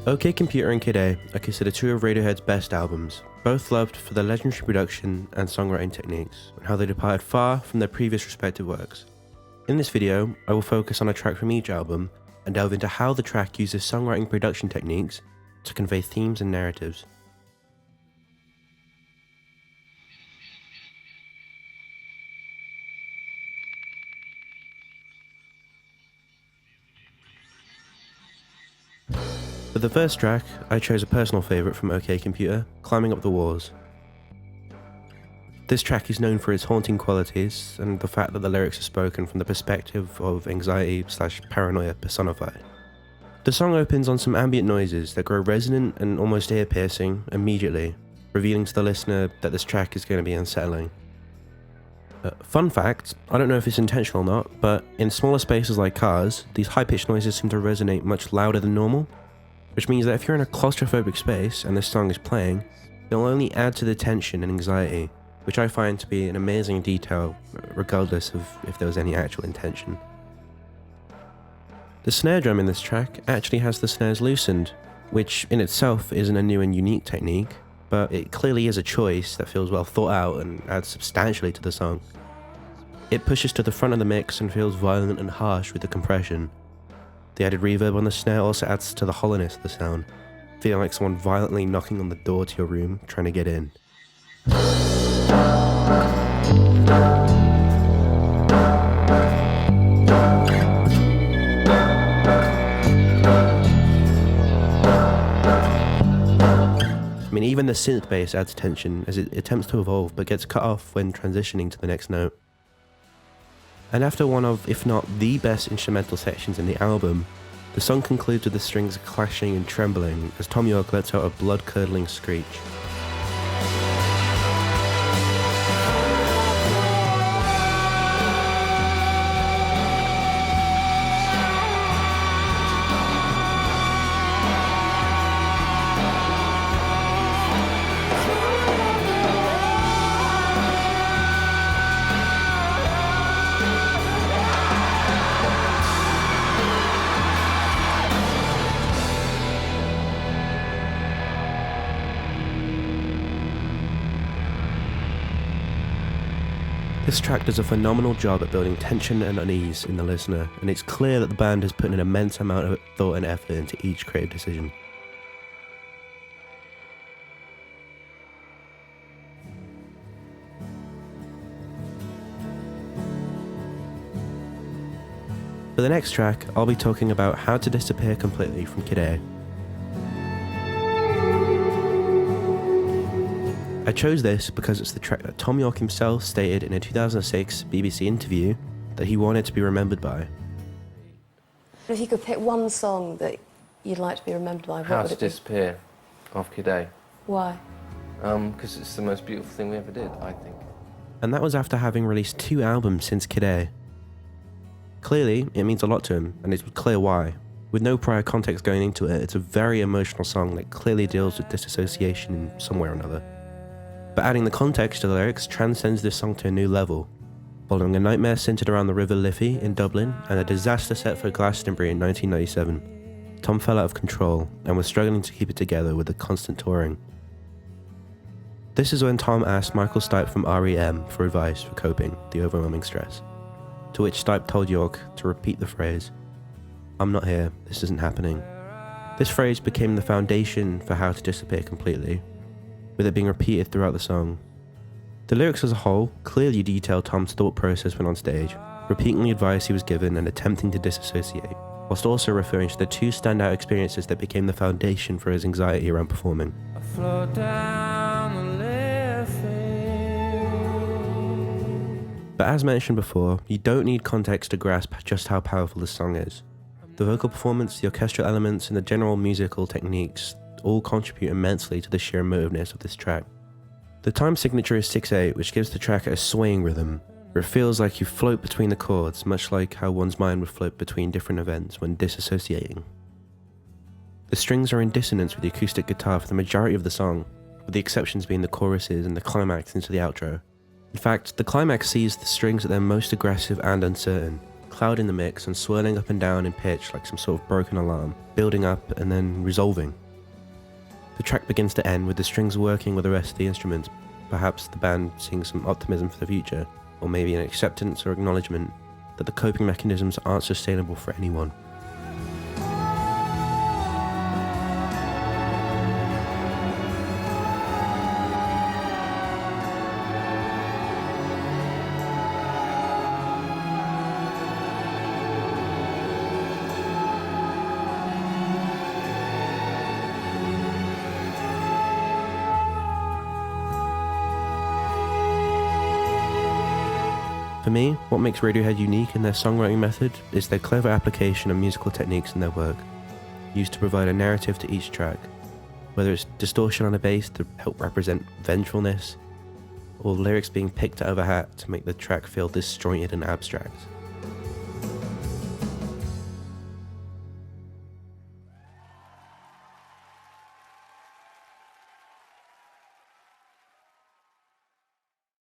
OK Computer and Kid A are considered two of Radiohead's best albums, both loved for their legendary production and songwriting techniques, and how they departed far from their previous respective works. In this video, I will focus on a track from each album, and delve into how the track uses songwriting production techniques to convey themes and narratives. For the first track, I chose a personal favourite from OK Computer, Climbing Up the Walls. This track is known for its haunting qualities and the fact that the lyrics are spoken from the perspective of anxiety/paranoia personified. The song opens on some ambient noises that grow resonant and almost ear-piercing immediately, revealing to the listener that this track is going to be unsettling. Fun fact, I don't know if it's intentional or not, but in smaller spaces like cars, these high-pitched noises seem to resonate much louder than normal, which means that if you're in a claustrophobic space and this song is playing, it'll only add to the tension and anxiety, which I find to be an amazing detail, regardless of if there was any actual intention. The snare drum in this track actually has the snares loosened, which in itself isn't a new and unique technique, but it clearly is a choice that feels well thought out and adds substantially to the song. It pushes to the front of the mix and feels violent and harsh with the compression. The added reverb on the snare also adds to the hollowness of the sound, feeling like someone violently knocking on the door to your room trying to get in. I mean, even the synth bass adds tension as it attempts to evolve but gets cut off when transitioning to the next note. And after one of, if not the best instrumental sections in the album, the song concludes with the strings clashing and trembling as Thom Yorke lets out a blood-curdling screech. This track does a phenomenal job at building tension and unease in the listener, and it's clear that the band has put an immense amount of thought and effort into each creative decision. For the next track, I'll be talking about How to Disappear Completely from Kid A. I chose this because it's the track that Thom Yorke himself stated in a 2006 BBC interview that he wanted to be remembered by. If you could pick one song that you'd like to be remembered by, what How would to it be? Disappear off Kid A. Why? Because it's the most beautiful thing we ever did, I think. And that was after having released 2 albums since Kid A. Clearly, it means a lot to him, and it's clear why. With no prior context going into it, it's a very emotional song that clearly deals with disassociation in some way or another. But adding the context to the lyrics transcends this song to a new level. Following a nightmare centered around the River Liffey in Dublin and a disaster set for Glastonbury in 1997, Thom fell out of control and was struggling to keep it together with the constant touring. This is when Thom asked Michael Stipe from REM for advice for coping the overwhelming stress, to which Stipe told Yorke to repeat the phrase, "I'm not here, this isn't happening." This phrase became the foundation for How to Disappear Completely, with it being repeated throughout the song. The lyrics as a whole clearly detail Thom's thought process when on stage, repeating the advice he was given and attempting to disassociate, whilst also referring to the 2 standout experiences that became the foundation for his anxiety around performing. I float down the But as mentioned before, you don't need context to grasp just how powerful this song is. The vocal performance, the orchestral elements, and the general musical techniques all contribute immensely to the sheer emotiveness of this track. The time signature is 6/8, which gives the track a swaying rhythm, where it feels like you float between the chords, much like how one's mind would float between different events when disassociating. The strings are in dissonance with the acoustic guitar for the majority of the song, with the exceptions being the choruses and the climax into the outro. In fact, the climax sees the strings at their most aggressive and uncertain, cloud in the mix and swirling up and down in pitch like some sort of broken alarm, building up and then resolving. The track begins to end with the strings working with the rest of the instruments, perhaps the band seeing some optimism for the future, or maybe an acceptance or acknowledgement that the coping mechanisms aren't sustainable for anyone. For me, what makes Radiohead unique in their songwriting method is their clever application of musical techniques in their work, used to provide a narrative to each track, whether it's distortion on a bass to help represent vengefulness, or lyrics being picked out of a hat to make the track feel disjointed and abstract.